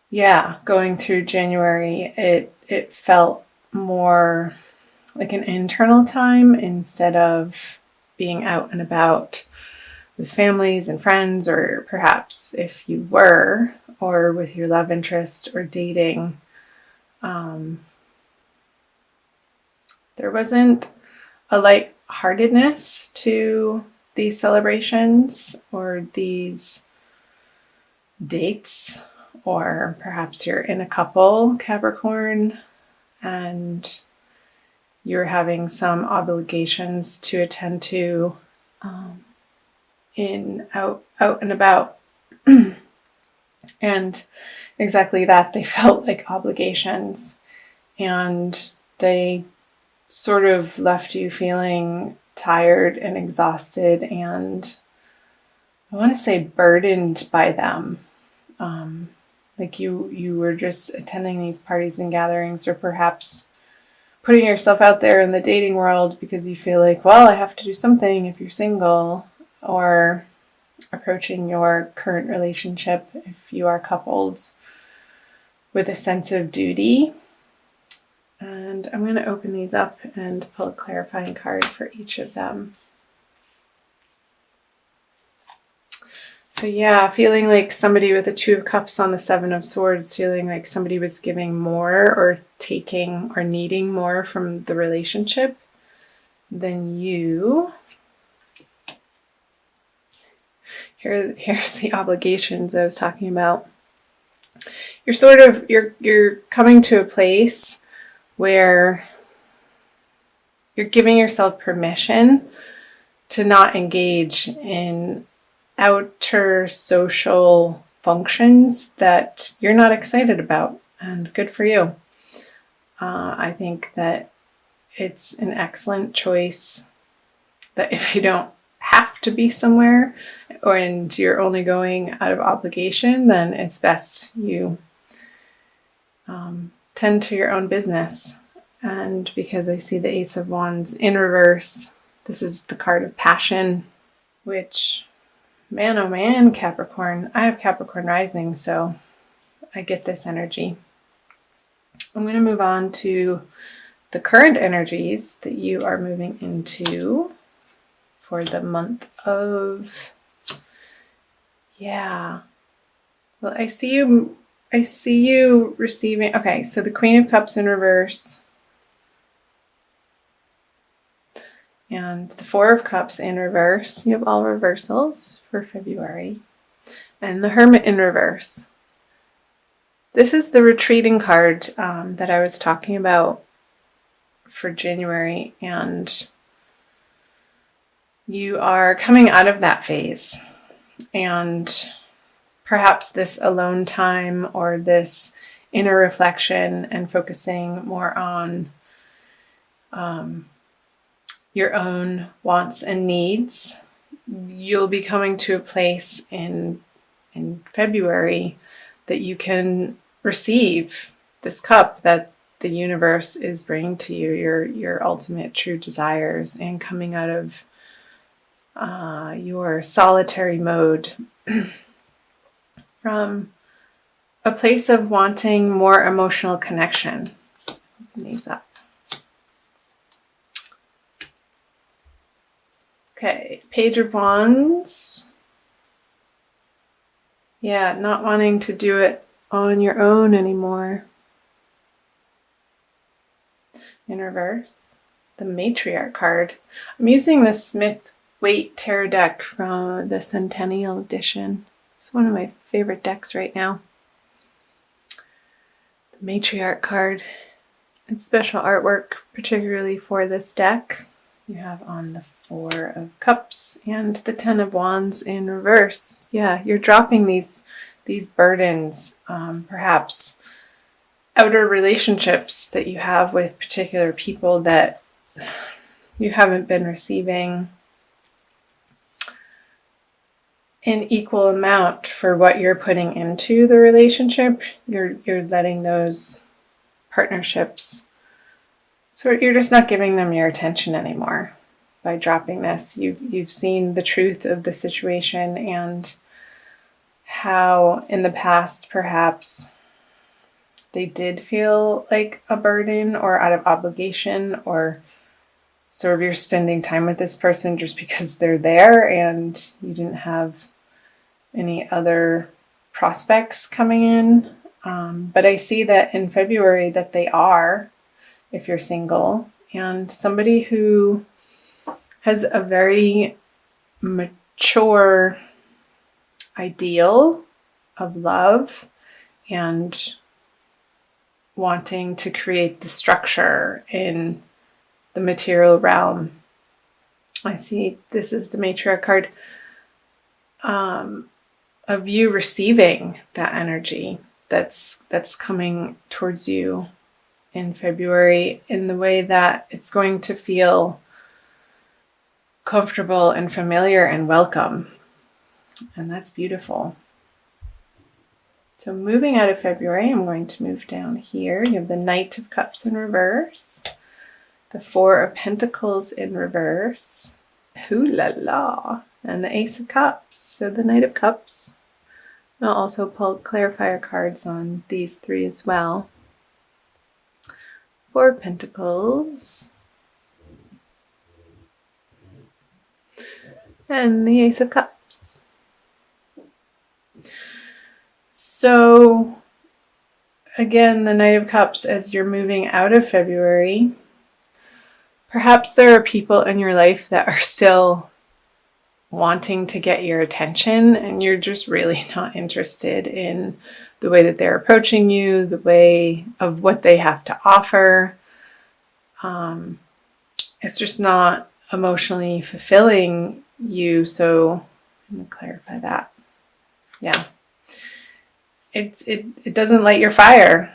yeah, going through January, it felt more like an internal time instead of being out and about with families and friends, or perhaps if you were, or with your love interest or dating. There wasn't a lightheartedness to these celebrations or these dates, or perhaps you're in a couple, Capricorn, and you're having some obligations to attend to in out and about. And exactly that, they felt like obligations, and they sort of left you feeling tired and exhausted, and I want to say burdened by them. Like you were just attending these parties and gatherings, or perhaps putting yourself out there in the dating world because you feel like, well, I have to do something if you're single, or approaching your current relationship if you are coupled with a sense of duty. And I'm going to open these up and pull a clarifying card for each of them. So yeah, feeling like somebody with the Two of Cups on the Seven of Swords, feeling like somebody was giving more or taking or needing more from the relationship than you. Here's the obligations I was talking about. You're coming to a place where you're giving yourself permission to not engage in outer social functions that you're not excited about, and good for you. I think that it's an excellent choice that if you don't have to be somewhere, and you're only going out of obligation, then it's best you tend to your own business. And because I see the Ace of Wands in reverse, this is the card of passion, which, man, oh man, Capricorn. I have Capricorn rising, so I get this energy. I'm going to move on to the current energies that you are moving into for the month of, well, I see you receiving, okay, so the Queen of Cups in reverse, and the Four of Cups in reverse. You have all reversals for February. And the Hermit in reverse. This is the retreating card that I was talking about for January. And you are coming out of that phase. And perhaps this alone time, or this inner reflection and focusing more on your own wants and needs, you'll be coming to a place in February that you can receive this cup that the universe is bringing to you, your ultimate true desires, and coming out of your solitary mode from a place of wanting more emotional connection. Open these up. Okay, Page of Wands. Yeah, not wanting to do it on your own anymore. In reverse, the Matriarch card. I'm using the Smith-Waite Tarot deck from the Centennial Edition. It's one of my favorite decks right now. The Matriarch card. It's special artwork, particularly for this deck. You have on the Four of Cups and the Ten of Wands in reverse. Yeah, you're dropping these burdens, perhaps outer relationships that you have with particular people that you haven't been receiving an equal amount for what you're putting into the relationship. You're letting those partnerships, so you're just not giving them your attention anymore by dropping this. You've seen the truth of the situation, and how in the past perhaps they did feel like a burden or out of obligation, or sort of you're spending time with this person just because they're there and you didn't have any other prospects coming in. But I see that in February that they are, if you're single, and somebody who has a very mature ideal of love and wanting to create the structure in the material realm. I see this is the matriarch card of you receiving that energy that's coming towards you in February in the way that it's going to feel comfortable and familiar and welcome. And that's beautiful. So moving out of February, I'm going to move down here. You have the Knight of Cups in reverse, the Four of Pentacles in reverse, ooh la la, and the Ace of Cups. So the Knight of Cups. And I'll also pull clarifier cards on these three as well. Four of Pentacles. And the Ace of Cups. So, again, the Knight of Cups, as you're moving out of February, perhaps there are people in your life that are still wanting to get your attention and you're just really not interested in the way that they're approaching you, the way of what they have to offer. It's just not emotionally fulfilling you. So I'm going to clarify that. Yeah. It doesn't light your fire.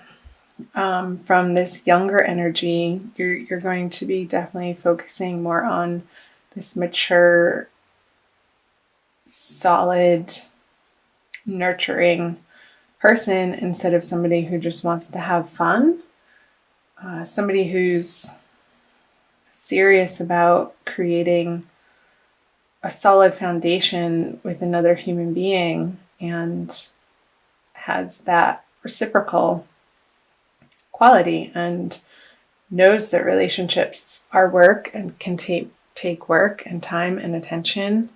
From this younger energy, you're going to be definitely focusing more on this mature, solid, nurturing person instead of somebody who just wants to have fun. Somebody who's serious about creating a solid foundation with another human being and has that reciprocal quality and knows that relationships are work and can take work and time and attention,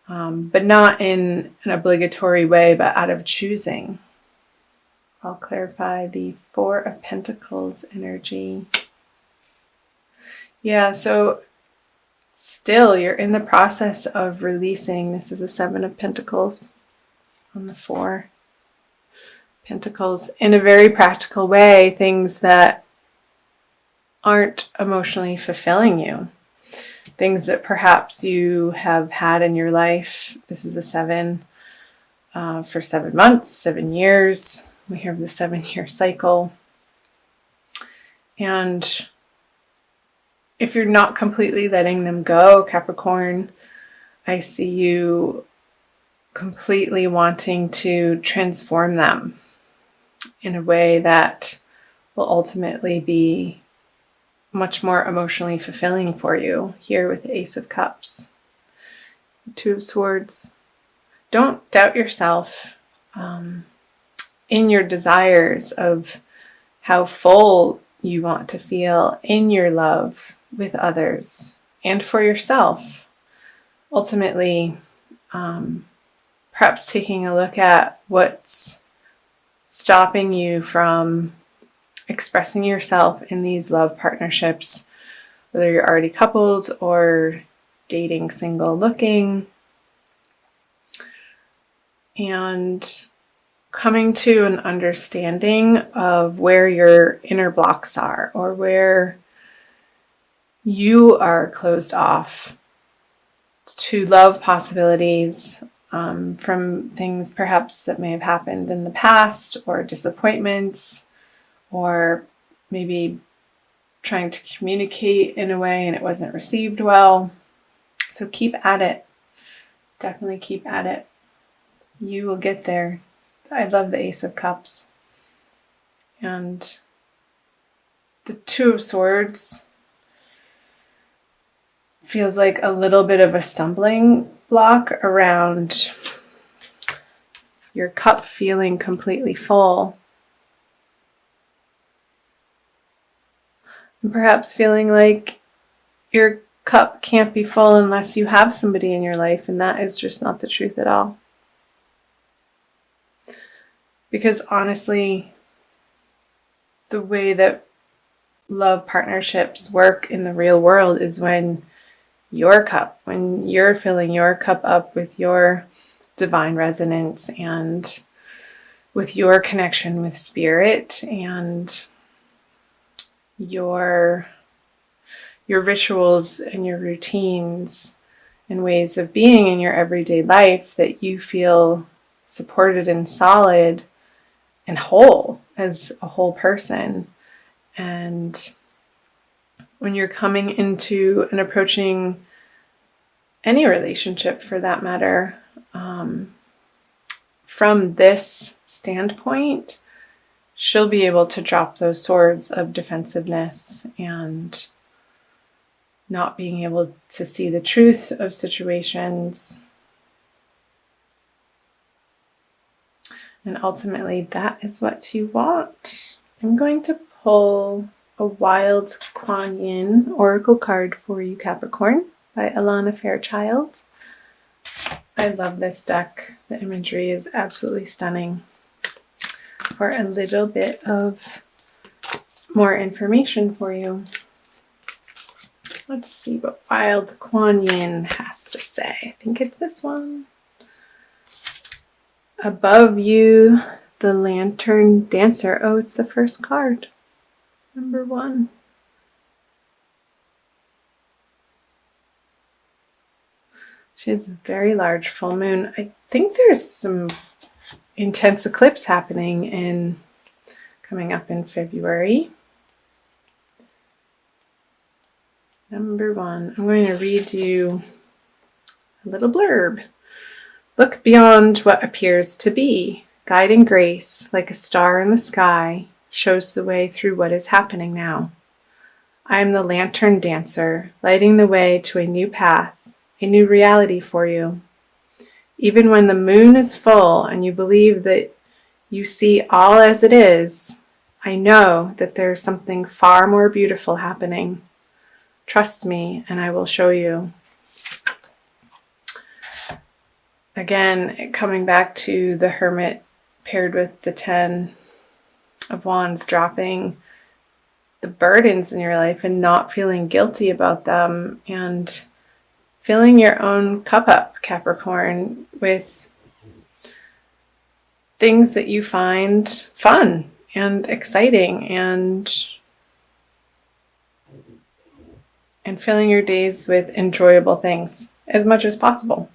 but not in an obligatory way, but out of choosing. I'll clarify the Four of Pentacles energy. Yeah, so still you're in the process of releasing. This is a Seven of Pentacles on the Four Pentacles in a very practical way, things that aren't emotionally fulfilling you, things that perhaps you have had in your life. This is a 7 for 7 months, 7 years. We have the 7-year cycle. And if you're not completely letting them go, Capricorn, I see you completely wanting to transform them in a way that will ultimately be much more emotionally fulfilling for you. Here with the Ace of Cups, the Two of Swords. Don't doubt yourself in your desires of how full you want to feel in your love with others and for yourself. Ultimately, perhaps taking a look at what's stopping you from expressing yourself in these love partnerships, whether you're already coupled or dating, single, looking, and coming to an understanding of where your inner blocks are or where you are closed off to love possibilities from things perhaps that may have happened in the past, or disappointments, or maybe trying to communicate in a way and it wasn't received well. So keep at it. Definitely keep at it. You will get there. I love the Ace of Cups. And the Two of Swords feels like a little bit of a stumbling block around your cup feeling completely full. And perhaps feeling like your cup can't be full unless you have somebody in your life, and that is just not the truth at all. Because honestly, the way that love partnerships work in the real world is when you're filling your cup up with your divine resonance and with your connection with spirit and your rituals and your routines and ways of being in your everyday life, that you feel supported and solid and whole as a whole person. And when you're coming into and approaching any relationship for that matter, from this standpoint, she'll be able to drop those swords of defensiveness and not being able to see the truth of situations. And ultimately, that is what you want. I'm going to pull a Wild Kuan Yin Oracle card for you, Capricorn, by Alana Fairchild. I love this deck. The imagery is absolutely stunning. For a little bit of more information for you, let's see what Wild Kuan Yin has to say. I think it's this one. Above you, the Lantern Dancer. Oh, it's the first card. Number 1. She has a very large full moon. I think there's some intense eclipse happening coming up in February. Number 1. I'm going to read you a little blurb. Look beyond what appears to be. Guiding grace, like a star in the sky, shows the way through what is happening now. I am the Lantern Dancer, lighting the way to a new path, a new reality for you. Even when the moon is full and you believe that you see all as it is, I know that there is something far more beautiful happening. Trust me, and I will show you. Again, coming back to the Hermit paired with the 10 of Wands, dropping the burdens in your life and not feeling guilty about them, and filling your own cup up, Capricorn, with things that you find fun and exciting, and filling your days with enjoyable things as much as possible.